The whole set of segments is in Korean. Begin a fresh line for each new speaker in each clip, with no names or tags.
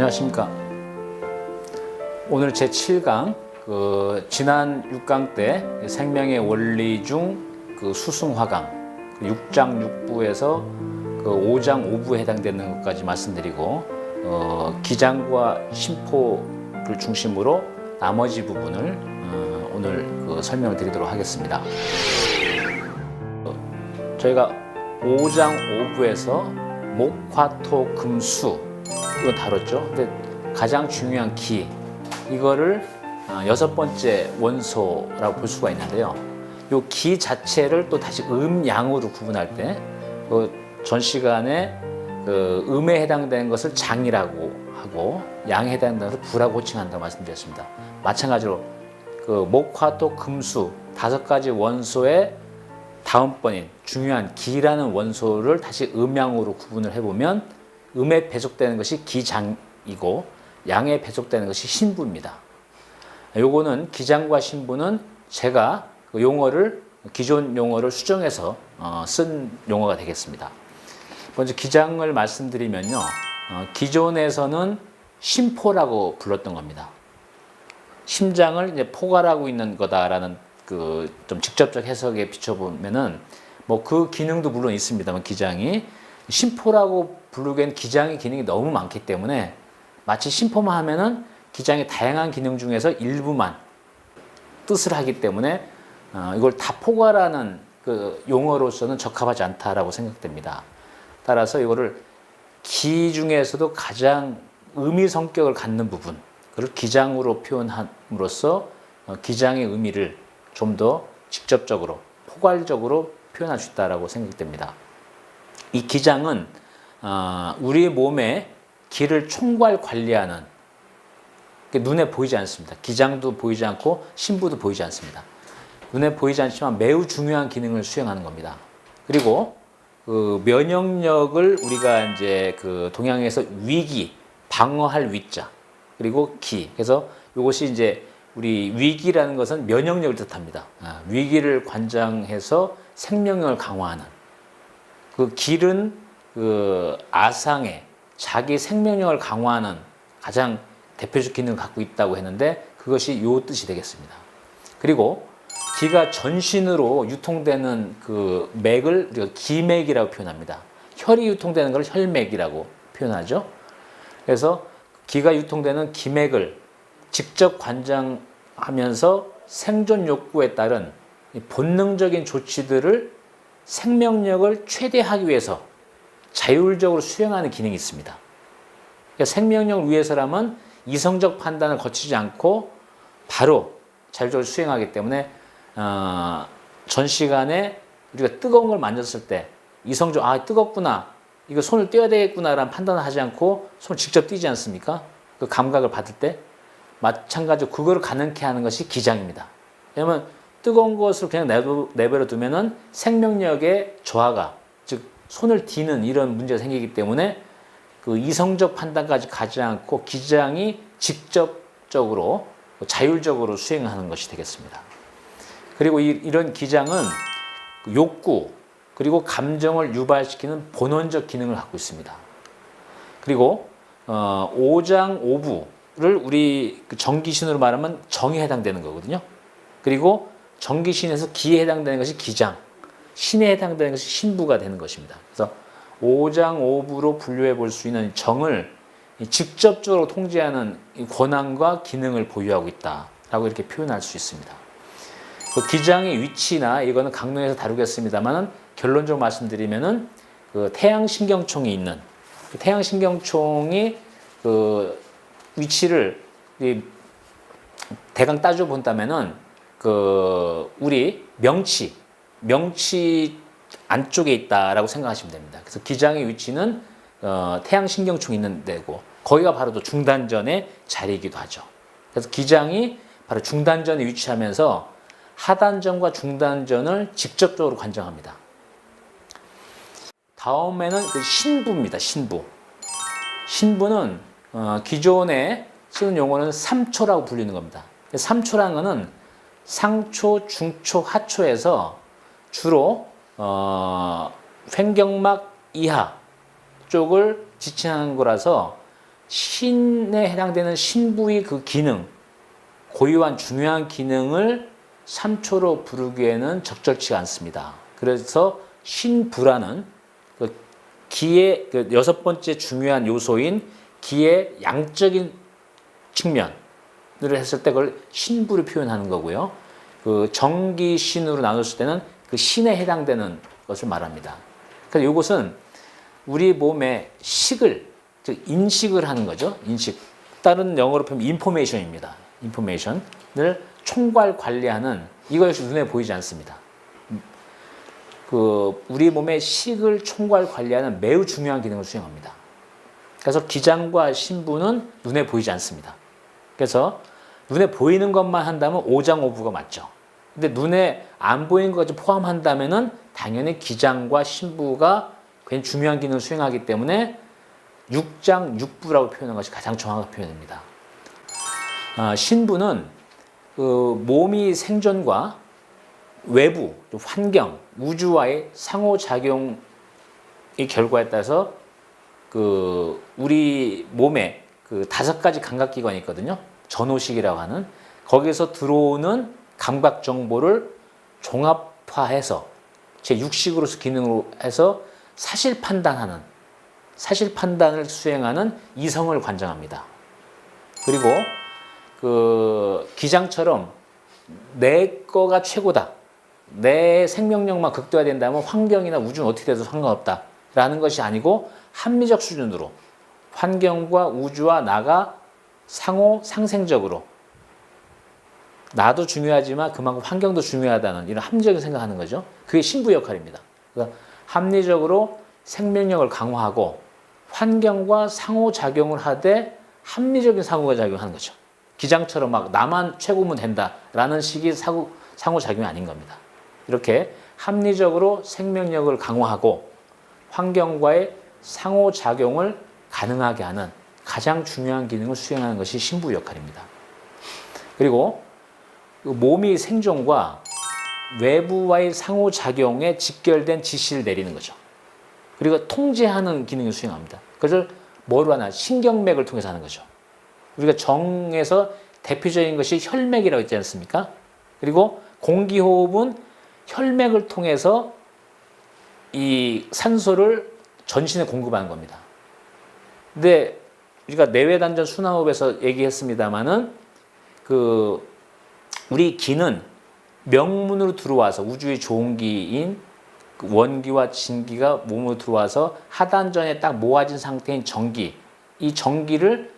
안녕하십니까. 오늘 제7강 지난 6강 때 생명의 원리 중 수승화강 6장 6부에서 5장 5부에 해당되는 것까지 말씀드리고 기장과 심포를 중심으로 나머지 부분을 오늘 설명을 드리도록 하겠습니다. 저희가 5장 5부에서 목, 화, 토, 금, 수 이거 다뤘죠. 근데 가장 중요한 기 이거를 6번째 원소라고 볼 수가 있는데요. 이 기 자체를 또 다시 양으로 구분할 때 전 시간에 음에 해당되는 것을 장이라고 하고 양에 해당되는 것을 부라고 호칭한다고 말씀드렸습니다. 마찬가지로 목, 화, 토, 금, 수 5가지 원소의 다음번인 중요한 기라는 원소를 다시 음양으로 구분을 해보면 음에 배속되는 것이 기장이고 양에 배속되는 것이 신부입니다. 요거는 기장과 신부는 제가 기존 용어를 수정해서 쓴 용어가 되겠습니다. 먼저 기장을 말씀드리면요. 기존에서는 심포라고 불렀던 겁니다. 심장을 이제 포괄하고 있는 거다라는 좀 직접적 해석에 비춰보면은 그 기능도 물론 있습니다만 기장이 심포라고 부르기엔 기장의 기능이 너무 많기 때문에 마치 심포만 하면은 기장의 다양한 기능 중에서 일부만 뜻을 하기 때문에 이걸 다 포괄하는 용어로서는 적합하지 않다라고 생각됩니다. 따라서 이거를 기 중에서도 가장 의미 성격을 갖는 부분, 그걸 기장으로 표현함으로써 기장의 의미를 좀 더 직접적으로, 포괄적으로 표현할 수 있다고 생각됩니다. 이 기장은 우리 몸의 기를 총괄 관리하는 눈에 보이지 않습니다. 기장도 보이지 않고 신부도 보이지 않습니다. 눈에 보이지 않지만 매우 중요한 기능을 수행하는 겁니다. 그리고 면역력을 우리가 이제 동양에서 위기, 방어할 위자, 그리고 기. 그래서 이것이 이제 우리 위기라는 것은 면역력을 뜻합니다. 위기를 관장해서 생명력을 강화하는. 길은 아상에 자기 생명력을 강화하는 가장 대표적 기능을 갖고 있다고 했는데 그것이 이 뜻이 되겠습니다. 그리고 기가 전신으로 유통되는 맥을 우리가 기맥이라고 표현합니다. 혈이 유통되는 것을 혈맥이라고 표현하죠. 그래서 기가 유통되는 기맥을 직접 관장하면서 생존 욕구에 따른 본능적인 조치들을 생명력을 최대하기 위해서 자율적으로 수행하는 기능이 있습니다. 그러니까 생명력을 위해서라면 이성적 판단을 거치지 않고 바로 자율적으로 수행하기 때문에 전 시간에 우리가 뜨거운 걸 만졌을 때 이성적 뜨겁구나, 이거 손을 떼야 되겠구나 라는 판단을 하지 않고 손을 직접 떼지 않습니까? 그 감각을 받을 때 마찬가지로 그거를 가능케 하는 것이 기장입니다. 왜냐하면 뜨거운 것을 그냥 내버려 두면은 생명력의 저하가, 즉 손을 디는 이런 문제가 생기기 때문에 이성적 판단까지 가지 않고 기장이 직접적으로 자율적으로 수행하는 것이 되겠습니다. 그리고 이런 기장은 욕구 그리고 감정을 유발시키는 본원적 기능을 갖고 있습니다. 그리고 5장 5부를 우리 정기신으로 말하면 정에 해당되는 거거든요. 그리고 정기신에서 기에 해당되는 것이 기장, 신에 해당되는 것이 신부가 되는 것입니다. 그래서 5장 5부로 분류해 볼 수 있는 정을 직접적으로 통제하는 권한과 기능을 보유하고 있다라고 이렇게 표현할 수 있습니다. 기장의 위치나 이거는 강론에서 다루겠습니다만은 결론적으로 말씀드리면은 태양신경총이 있는 태양신경총이 위치를 대강 따져 본다면은 우리 명치 안쪽에 있다라고 생각하시면 됩니다. 그래서 기장의 위치는 태양신경총이 있는 데고 거기가 바로 또 중단전의 자리이기도 하죠. 그래서 기장이 바로 중단전에 위치하면서 하단전과 중단전을 직접적으로 관장합니다. 다음에는 신부입니다. 신부는 기존에 쓰는 용어는 3초라고 불리는 겁니다. 3초라는 것은 상초, 중초, 하초에서 주로 횡격막 이하 쪽을 지칭하는 거라서 신에 해당되는 신부의 그 기능, 고유한 중요한 기능을 3초로 부르기에는 적절치 않습니다. 그래서 신부라는 그 기의 그 6번째 중요한 요소인 기의 양적인 측면을 했을 때 그걸 신부를 표현하는 거고요. 그 정기 신으로 나눴을 때는 그 신에 해당되는 것을 말합니다. 그래서 이것은 우리 몸의 식을, 즉 인식을 하는 거죠. 인식. 다른 영어로 표현하면 인포메이션입니다. 인포메이션을 총괄 관리하는, 이거 역시 눈에 보이지 않습니다. 그 우리 몸의 식을 총괄 관리하는 매우 중요한 기능을 수행합니다. 그래서 기장과 신부는 눈에 보이지 않습니다. 그래서 눈에 보이는 것만 한다면 오장오부가 맞죠. 근데 눈에 안 보이는 것까지 포함한다면은 당연히 기장과 신부가 굉장히 중요한 기능을 수행하기 때문에 육장육부라고 표현하는 것이 가장 정확한 표현입니다. 신부는 그 몸이 생존과 외부, 환경, 우주와의 상호작용의 결과에 따라서 그 우리 몸에 그 5가지 감각기관이 있거든요. 전오식이라고 하는, 거기에서 들어오는 감각 정보를 종합화해서 제6식으로서 기능으로 해서 사실 판단을 수행하는 이성을 관장합니다. 그리고 그 기장처럼 내 거가 최고다, 내 생명력만 극대화된다면 환경이나 우주는 어떻게 돼도 상관없다라는 것이 아니고 합리적 수준으로 환경과 우주와 나가 상호 상생적으로, 나도 중요하지만 그만큼 환경도 중요하다는 이런 합리적인 생각하는 거죠. 그게 신부 역할입니다. 그러니까 합리적으로 생명력을 강화하고 환경과 상호작용을 하되 합리적인 상호작용을 하는 거죠. 기장처럼 막 나만 최고면 된다라는 식의 상호작용이 아닌 겁니다. 이렇게 합리적으로 생명력을 강화하고 환경과의 상호작용을 가능하게 하는 가장 중요한 기능을 수행하는 것이 신부 역할입니다. 그리고 몸이 생존과 외부와의 상호작용에 직결된 지시를 내리는 거죠. 그리고 통제하는 기능을 수행합니다. 그것을 뭐로 하나? 신경맥을 통해서 하는 거죠. 우리가 정에서 대표적인 것이 혈맥이라고 있지 않습니까? 그리고 공기호흡은 혈맥을 통해서 이 산소를 전신에 공급하는 겁니다. 근데 우리가 내외단전 순환호흡에서 얘기했습니다마는 그 우리 기는 명문으로 들어와서 우주의 좋은 기인 원기와 진기가 몸으로 들어와서 하단전에 딱 모아진 상태인 정기, 이 정기를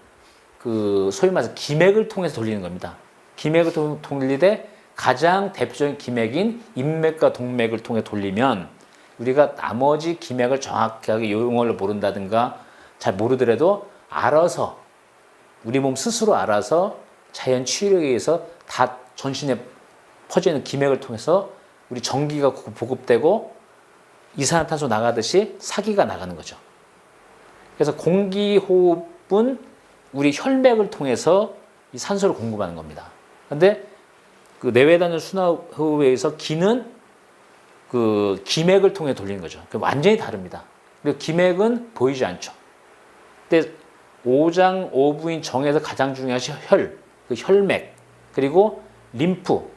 그 소위 말해서 기맥을 통해서 돌리는 겁니다. 기맥을 돌리되 가장 대표적인 기맥인 인맥과 동맥을 통해 돌리면 우리가 나머지 기맥을 정확하게 용어를 모른다든가 잘 모르더라도 알아서 우리 몸 스스로 알아서 자연 치유력에 의해서 다 전신에 퍼져 있는 기맥을 통해서 우리 전기가 보급되고 이산화탄소 나가듯이 사기가 나가는 거죠. 그래서 공기호흡은 우리 혈맥을 통해서 이 산소를 공급하는 겁니다. 그런데 그 내외단전 순환호흡에 의해서 기는 그 기맥을 통해 돌리는 거죠. 완전히 다릅니다. 그리고 기맥은 보이지 않죠. 근데 오장오부인 정에서 가장 중요한 것이 그 혈맥, 그리고 림프,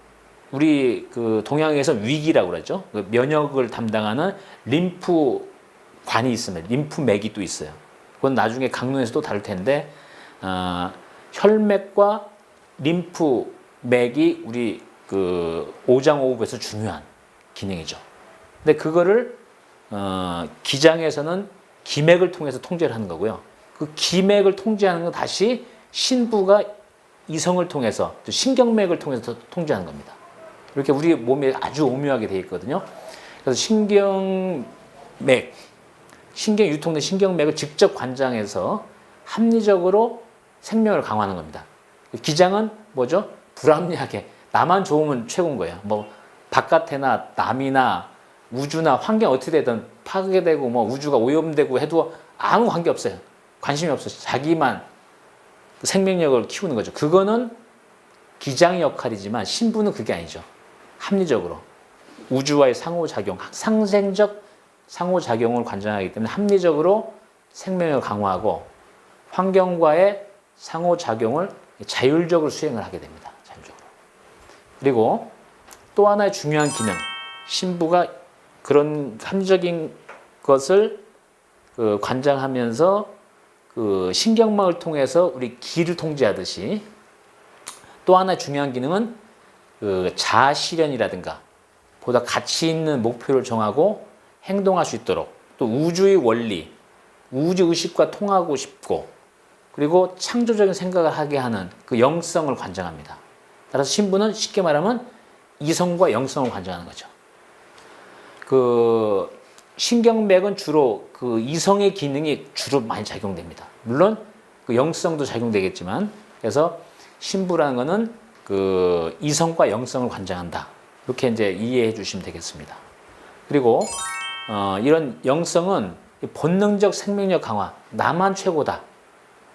우리 그 동양에서 위기라고 그러죠. 그 면역을 담당하는 림프관이 있습니다. 림프맥이 또 있어요. 그건 나중에 강론에서 또 다룰 텐데, 혈맥과 림프맥이 우리 그 오장오부에서 중요한 기능이죠. 근데 그거를 기장에서는 기맥을 통해서 통제를 하는 거고요. 그 기맥을 통제하는 건 다시 신부가 이성을 통해서, 신경맥을 통해서 통제하는 겁니다. 이렇게 우리 몸에 아주 오묘하게 되어 있거든요. 그래서 신경 유통된 신경맥을 직접 관장해서 합리적으로 생명을 강화하는 겁니다. 기장은 뭐죠? 불합리하게 나만 좋으면 최고인 거예요. 뭐 바깥에나 남이나 우주나 환경 어떻게 되든 파괴되고 뭐 우주가 오염되고 해도 아무 관계 없어요. 관심이 없어요. 자기만 생명력을 키우는 거죠. 그거는 기장의 역할이지만 신부는 그게 아니죠. 합리적으로 우주와의 상호작용, 상생적 상호작용을 관장하기 때문에 합리적으로 생명력을 강화하고 환경과의 상호작용을 자율적으로 수행을 하게 됩니다. 자율적으로. 그리고 또 하나의 중요한 기능, 신부가 그런 합리적인 것을 관장하면서 신경망을 통해서 우리 기를 통제하듯이 또 하나의 중요한 기능은 자아실현이라든가 보다 가치 있는 목표를 정하고 행동할 수 있도록 또 우주의 원리, 우주의식과 통하고 싶고 그리고 창조적인 생각을 하게 하는 그 영성을 관장합니다. 따라서 신부는 쉽게 말하면 이성과 영성을 관장하는 거죠. 신경맥은 주로 이성의 기능이 주로 많이 작용됩니다. 물론 영성도 작용되겠지만 그래서 신부라는 것은 이성과 영성을 관장한다. 이렇게 이제 이해해 주시면 되겠습니다. 그리고 이런 영성은 본능적 생명력 강화, 나만 최고다.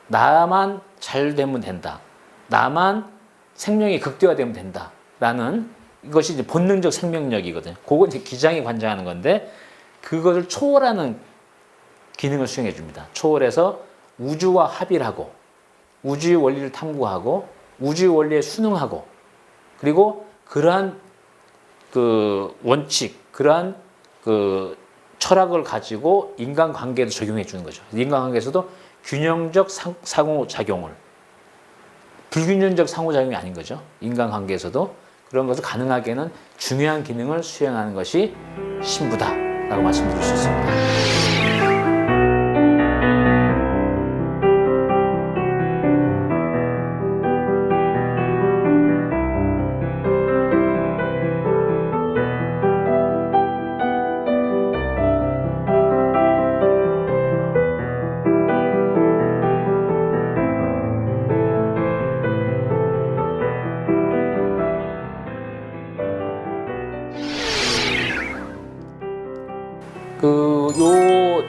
나만 잘 되면 된다. 나만 생명이 극대화되면 된다. 라는 이것이 이제 본능적 생명력이거든요. 그건 이제 기장이 관장하는 건데 그것을 초월하는 기능을 수행해 줍니다. 초월해서 우주와 합의를 하고 우주의 원리를 탐구하고 우주의 원리에 순응하고 그리고 그러한 원칙, 그러한 철학을 가지고 인간관계에도 적용해 주는 거죠. 인간관계에서도 균형적 상호작용을 불균형적 상호작용이 아닌 거죠. 인간관계에서도 그런 것을 가능하게 하는 중요한 기능을 수행하는 것이 신부다라고 말씀드릴 수 있습니다.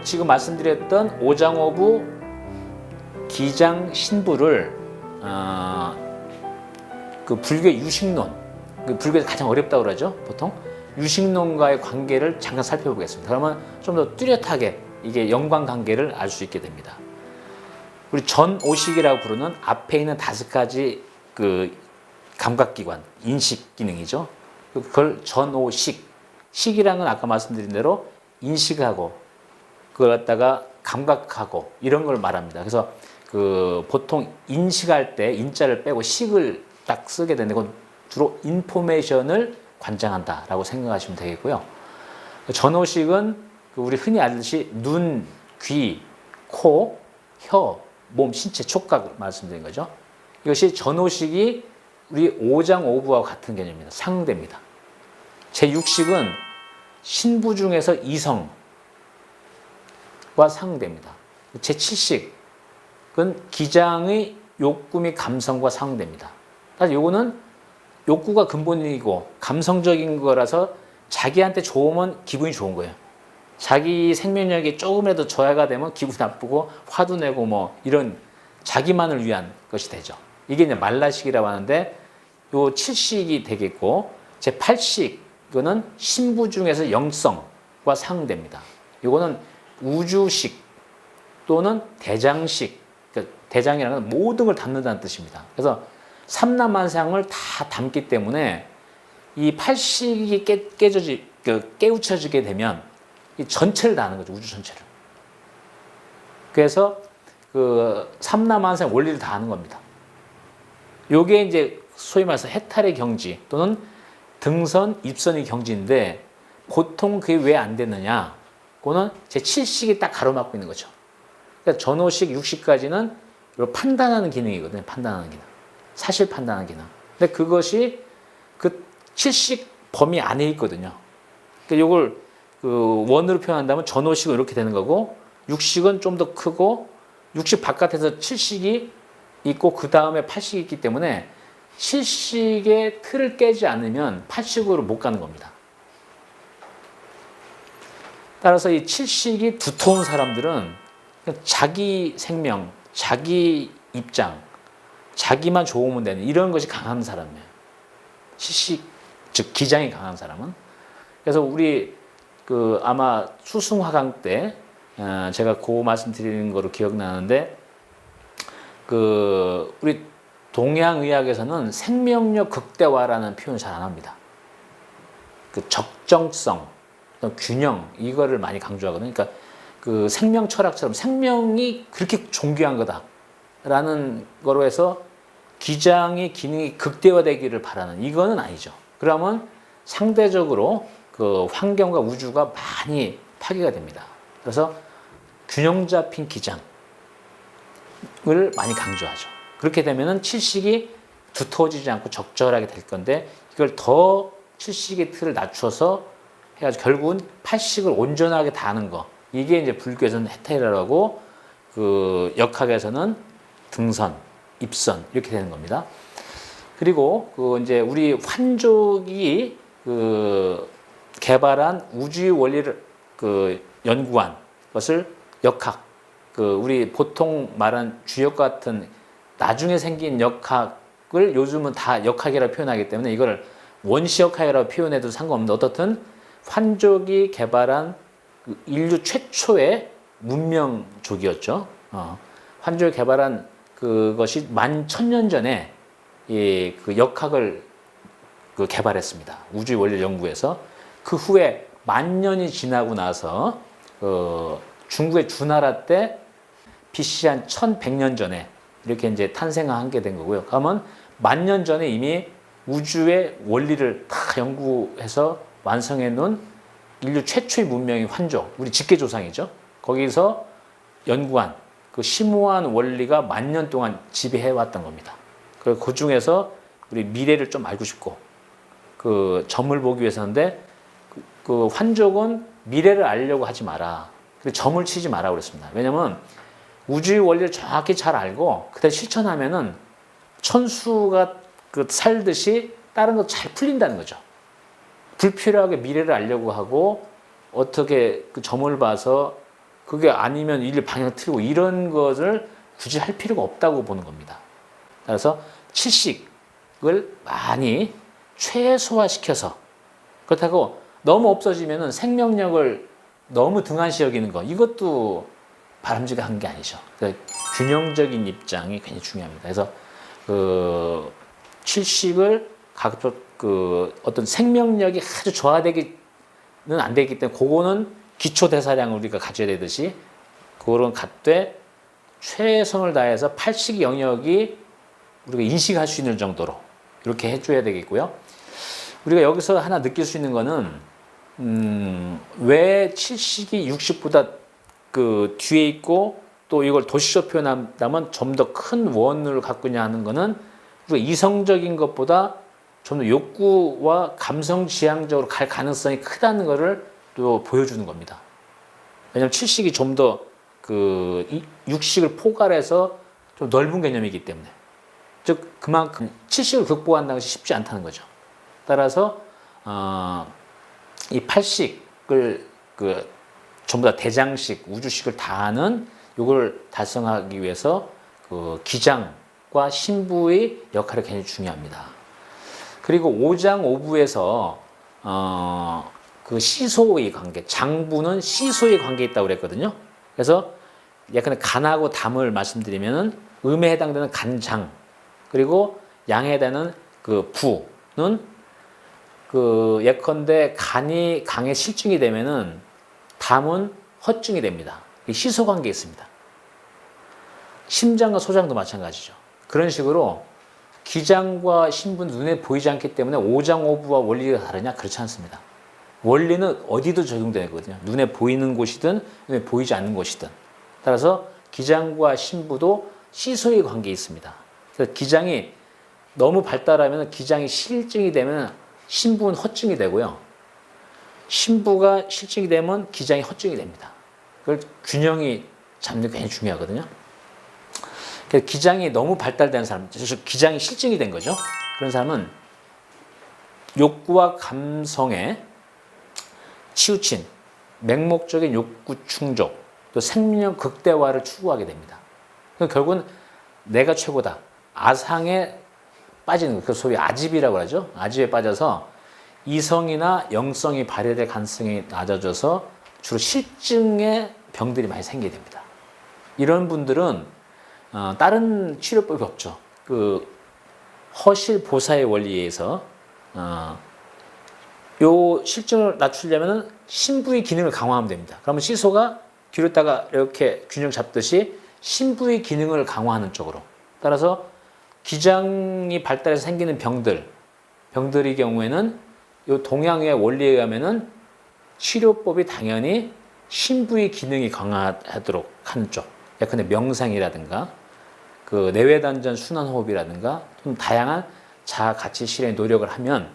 지금 말씀드렸던 오장오부 기장 신부를 불교의 유식론, 불교에서 가장 어렵다고 그러죠. 보통 유식론과의 관계를 잠깐 살펴보겠습니다. 그러면 좀 더 뚜렷하게 이게 연관관계를 알 수 있게 됩니다. 우리 전오식이라고 부르는 앞에 있는 5가지 감각기관, 인식 기능이죠. 그걸 전오식, 식이라는 건 아까 말씀드린 대로 인식하고 그걸 갖다가 감각하고 이런 걸 말합니다. 그래서 보통 인식할 때 인자를 빼고 식을 딱 쓰게 되는데 그건 주로 인포메이션을 관장한다라고 생각하시면 되겠고요. 전오식은 우리 흔히 알듯이 눈, 귀, 코, 혀, 몸, 신체, 촉각을 말씀드린 거죠. 이것이 전오식이 우리 오장오부와 같은 개념입니다. 상대입니다. 제6식은 신부 중에서 이성과 상대입니다. 제7식은 기장의 욕구 및 감성과 상대입니다. 사실 요거는 욕구가 근본이고 감성적인 거라서 자기한테 좋으면 기분이 좋은 거예요. 자기 생명력이 조금이라도 저하가 되면 기분 나쁘고 화도 내고 뭐 이런 자기만을 위한 것이 되죠. 이게 이제 말라식이라고 하는데 요 7식이 되겠고 제8식 이거는 신부 중에서 영성과 상대입니다. 이거는 우주식 또는 대장식, 대장이라는 건 모든 걸 담는다는 뜻입니다. 그래서 삼라만상을 다 담기 때문에 이 8식이 깨우쳐지게 되면 이 전체를 다 아는 거죠. 우주 전체를. 그래서 삼라만상 원리를 다 아는 겁니다. 요게 이제 소위 말해서 해탈의 경지 또는 등선, 입선의 경지인데 보통 그게 왜 안 됐느냐? 그거는 제7식이 딱 가로막고 있는 거죠. 그러니까 전오식, 6식까지는 판단하는 기능이거든요. 판단하는 기능. 사실 판단하는 기능. 근데 그것이 그 7식 범위 안에 있거든요. 그러니까 이걸 원으로 표현한다면 전오식은 이렇게 되는 거고 6식은 좀 더 크고 6식 바깥에서 7식이 있고 그 다음에 8식이 있기 때문에 7식의 틀을 깨지 않으면 8식으로 못 가는 겁니다. 따라서 이 7식이 두터운 사람들은 자기 생명, 자기 입장, 자기만 좋으면 되는 이런 것이 강한 사람이에요. 7식, 즉 기장이 강한 사람은. 그래서 우리 아마 수승화강 때 제가 그 말씀드리는 거로 기억나는데 우리 동양의학에서는 생명력 극대화라는 표현을 잘 안 합니다. 그 적정성, 균형 이거를 많이 강조하거든요. 그러니까 그 생명 철학처럼 생명이 그렇게 존귀한 거다라는 거로 해서 기장의 기능이 극대화되기를 바라는 이거는 아니죠. 그러면 상대적으로 그 환경과 우주가 많이 파괴가 됩니다. 그래서 균형 잡힌 기장을 많이 강조하죠. 그렇게 되면은 칠식이 두터워지지 않고 적절하게 될 건데 이걸 더 칠식의 틀을 낮춰서 해가지고 결국은 팔식을 온전하게 다하는 거. 이게 이제 불교에서는 해탈이라고 그 역학에서는 등선, 입선 이렇게 되는 겁니다. 그리고 그 이제 우리 환족이 그 개발한 우주의 원리를 그 연구한 것을 역학, 그 우리 보통 말한 주역 같은 나중에 생긴 역학을 요즘은 다 역학이라고 표현하기 때문에 이걸 원시역학이라고 표현해도 상관없는데 어떻든 환족이 개발한 그 인류 최초의 문명족이었죠. 환족이 개발한 그것이 11,000년 전에 그 역학을 그 개발했습니다. 우주의 원리를 연구해서 그 후에 10,000년이 지나고 나서 중국의 주나라 때 BC 한 1100년 전에 이렇게 이제 탄생하게 된 거고요. 그러면 10,000년 전에 이미 우주의 원리를 다 연구해서 완성해 놓은 인류 최초의 문명이 환족, 우리 직계조상이죠. 거기서 연구한 그 심오한 원리가 10,000년 동안 지배해 왔던 겁니다. 그 중에서 우리 미래를 좀 알고 싶고 그 점을 보기 위해서인데 그 환족은 미래를 알려고 하지 마라. 점을 치지 마라 그랬습니다. 왜냐하면 우주의 원리를 정확히 잘 알고 그때 실천하면은 천수가 그 살듯이 다른 거 잘 풀린다는 거죠. 불필요하게 미래를 알려고 하고 어떻게 그 점을 봐서 그게 아니면 일 방향 틀고 이런 것을 굳이 할 필요가 없다고 보는 겁니다. 그래서 칠식을 많이 최소화시켜서 그렇다고 너무 없어지면은 생명력을 너무 등한시 여기는 거 이것도 바람직한 게 아니죠. 그러니까 균형적인 입장이 굉장히 중요합니다. 그래서 그 칠식을 가급적 그 어떤 생명력이 아주 저하되기는 안 되기 때문에 그거는 기초 대사량을 우리가 가져야 되듯이 그거는 갖되 최선을 다해서 팔식 영역이 우리가 인식할 수 있는 정도로 이렇게 해줘야 되겠고요. 우리가 여기서 하나 느낄 수 있는 거는 왜 칠식이 육식보다 그 뒤에 있고 또 이걸 도식적 표현한다면 좀 더 큰 원을 갖고 있냐 하는 거는 우리가 이성적인 것보다 좀 더 욕구와 감성 지향적으로 갈 가능성이 크다는 것을 또 보여주는 겁니다. 왜냐하면 칠식이 좀 더 그 육식을 포괄해서 좀 넓은 개념이기 때문에 즉 그만큼 칠식을 극복한다는 것이 쉽지 않다는 거죠. 따라서 이 팔식을 그 전부 다 대장식, 우주식을 다 하는 이걸 달성하기 위해서 그 기장과 신부의 역할이 굉장히 중요합니다. 그리고 오장오부에서 그 시소의 관계, 장부는 시소의 관계에 있다고 그랬거든요. 그래서 예컨대 간하고 담을 말씀드리면은 음에 해당되는 간장, 그리고 양에 해당되는 그 부는 그 예컨대 간이 강에 실증이 되면은 담은 허증이 됩니다. 시소 관계에 있습니다. 심장과 소장도 마찬가지죠. 그런 식으로 기장과 신부는 눈에 보이지 않기 때문에 오장오부와 원리가 다르냐? 그렇지 않습니다. 원리는 어디도 적용되거든요. 눈에 보이는 곳이든 눈에 보이지 않는 곳이든. 따라서 기장과 신부도 시소의 관계에 있습니다. 그래서 기장이 너무 발달하면 기장이 실증이 되면 신부는 허증이 되고요. 신부가 실증이 되면 기장이 허증이 됩니다. 그걸 균형이 잡는 게 굉장히 중요하거든요. 그래서 기장이 너무 발달된 사람, 기장이 실증이 된 거죠. 그런 사람은 욕구와 감성에 치우친 맹목적인 욕구 충족, 또 생명 극대화를 추구하게 됩니다. 결국은 내가 최고다. 아상에 빠지는 거, 그 소위 아집이라고 하죠. 아집에 빠져서 이성이나 영성이 발휘될 가능성이 낮아져서 주로 실증의 병들이 많이 생기게 됩니다. 이런 분들은 다른 치료법이 없죠. 그 허실 보사의 원리에 의해서 요 실증을 낮추려면 심부의 기능을 강화하면 됩니다. 그러면 시소가 뒤로 있다가 이렇게 균형 잡듯이 심부의 기능을 강화하는 쪽으로. 따라서 기장이 발달해서 생기는 병들의 경우에는 요 동양의 원리에 의하면은 치료법이 당연히 심부의 기능이 강화하도록 하는 쪽. 예컨대 명상이라든가 그 내외단전 순환호흡이라든가 좀 다양한 자아 가치 실현의 노력을 하면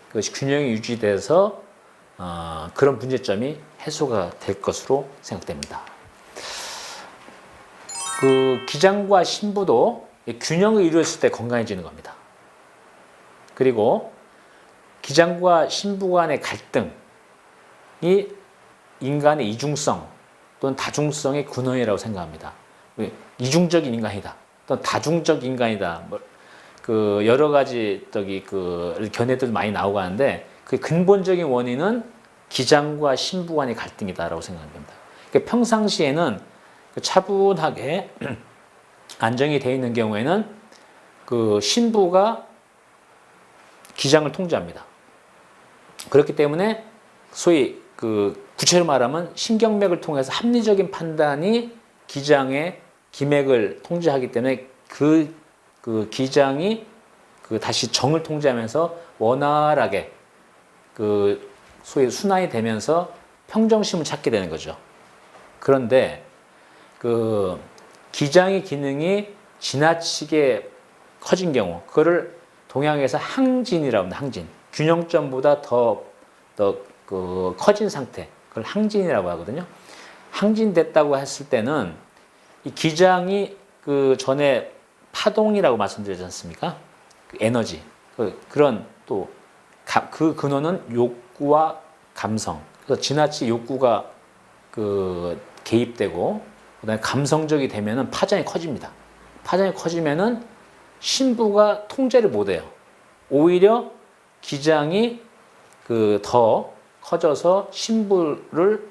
그것이 균형이 유지돼서 그런 문제점이 해소가 될 것으로 생각됩니다. 그 기장과 심부도 균형을 이루었을 때 건강해지는 겁니다. 그리고 기장과 심부 간의 갈등이 인간의 이중성 또는 다중성의 근원이라고 생각합니다. 이중적인 인간이다, 또는 다중적 인간이다. 그 여러 가지 그 견해들 많이 나오고 하는데 그 근본적인 원인은 기장과 심부 간의 갈등이다라고 생각합니다. 그러니까 평상시에는 차분하게 안정이 되어 있는 경우에는 그 심부가 기장을 통제합니다. 그렇기 때문에 소위 그 구체로 말하면 신경맥을 통해서 합리적인 판단이 기장의 기맥을 통제하기 때문에 그 기장이 그 다시 정을 통제하면서 원활하게 그 소위 순환이 되면서 평정심을 찾게 되는 거죠. 그런데 그 기장의 기능이 지나치게 커진 경우, 그거를 동양에서 항진이라고 합니다. 항진. 균형점보다 더 그 커진 상태, 그걸 항진이라고 하거든요. 항진됐다고 했을 때는 이 기장이 그 전에 파동이라고 말씀드렸지 않습니까? 그 에너지. 그런 또 그 근원은 욕구와 감성. 그래서 지나치게 욕구가 그 개입되고 그다음에 감성적이 되면은 파장이 커집니다. 파장이 커지면은 심부가 통제를 못해요. 오히려 기장이 그 더 커져서 심부를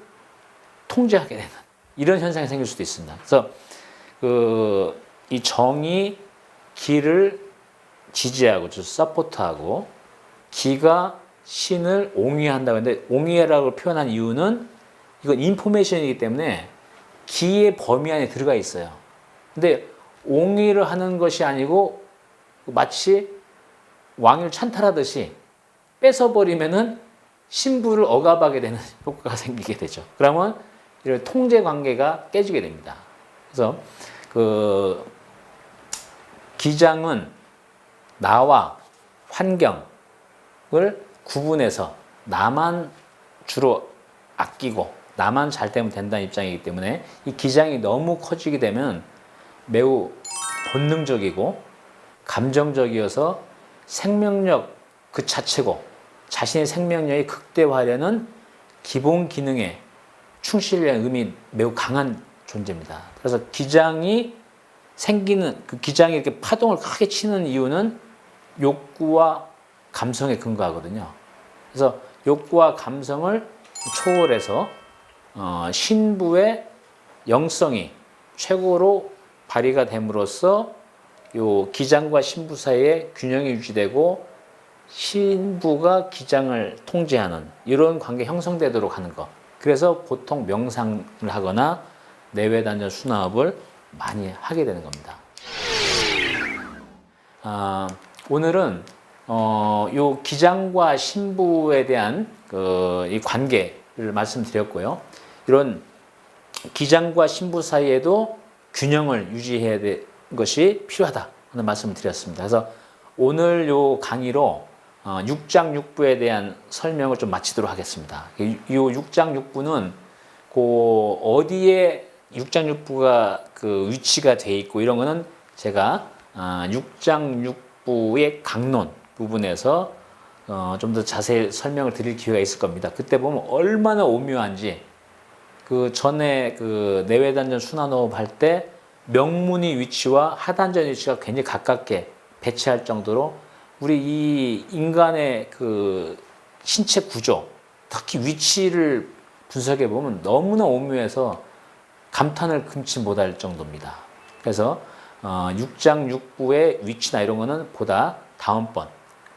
통제하게 되는 이런 현상이 생길 수도 있습니다. 그래서 그 이 정이 기를 지지하고, 즉 서포트하고, 기가 신을 옹위한다고 하는데, 옹위라고 표현한 이유는 이건 인포메이션이기 때문에 기의 범위 안에 들어가 있어요. 근데 옹위를 하는 것이 아니고 마치 왕위를 찬탈하듯이 뺏어버리면은 신부를 억압하게 되는 효과가 생기게 되죠. 그러면 이런 통제 관계가 깨지게 됩니다. 그래서 그 기장은 나와 환경을 구분해서 나만 주로 아끼고 나만 잘 되면 된다는 입장이기 때문에 이 기장이 너무 커지게 되면 매우 본능적이고 감정적이어서 생명력 그 자체고 자신의 생명력이 극대화하려는 기본 기능에 충실하는 의미 매우 강한 존재입니다. 그래서 기장이 생기는 그 기장이 이렇게 파동을 크게 치는 이유는 욕구와 감성에 근거하거든요. 그래서 욕구와 감성을 초월해서 신부의 영성이 최고로 발휘가 됨으로써 요 기장과 신부 사이에 균형이 유지되고 신부가 기장을 통제하는 이런 관계 형성되도록 하는 것. 그래서 보통 명상을 하거나 내외단전 순환호흡을 많이 하게 되는 겁니다. 오늘은 요 기장과 신부에 대한 이 관계를 말씀드렸고요. 이런 기장과 신부 사이에도 균형을 유지해야 될 것이 필요하다 하는 말씀을 드렸습니다. 그래서 오늘 요 강의로 6장 6부에 대한 설명을 좀 마치도록 하겠습니다. 이 6장 6부는 어디에 6장 6부가 그 위치가 돼 있고 이런 거는 제가 6장 6부의 강론 부분에서 좀 더 자세히 설명을 드릴 기회가 있을 겁니다. 그때 보면 얼마나 오묘한지 그 전에 그 내외단전 순환호흡 할 때 명문의 위치와 하단전 위치가 굉장히 가깝게 배치할 정도로 우리 이 인간의 그 신체 구조, 특히 위치를 분석해 보면 너무나 오묘해서 감탄을 금치 못할 정도입니다. 그래서 육장 육부의 위치나 이런 거는 보다 다음번.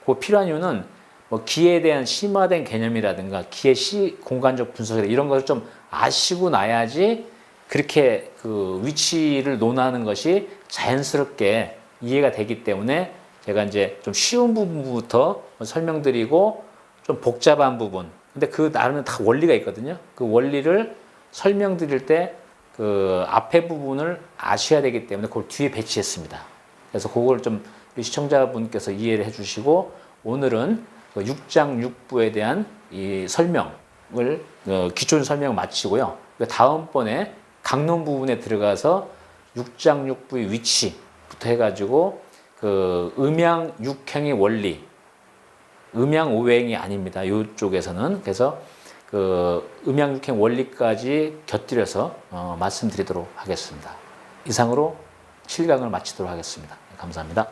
그 필요한 이유는 뭐 기에 대한 심화된 개념이라든가 기의 공간적 분석 이런 것을 좀 아시고 나야지 그렇게 그 위치를 논하는 것이 자연스럽게 이해가 되기 때문에 제가 이제 좀 쉬운 부분부터 설명드리고 좀 복잡한 부분. 근데 그 나름은 다 원리가 있거든요. 그 원리를 설명드릴 때 그 앞에 부분을 아셔야 되기 때문에 그걸 뒤에 배치했습니다. 그래서 그걸 좀 시청자분께서 이해를 해주시고 오늘은 그 육장육부에 대한 이 설명을 기존 설명을 마치고요. 다음번에 강론 부분에 들어가서 육장육부의 위치부터 해가지고 그 음양육행의 원리, 음양오행이 아닙니다. 이쪽에서는 그래서 그 음양육행 원리까지 곁들여서 말씀드리도록 하겠습니다. 이상으로 7강을 마치도록 하겠습니다. 감사합니다.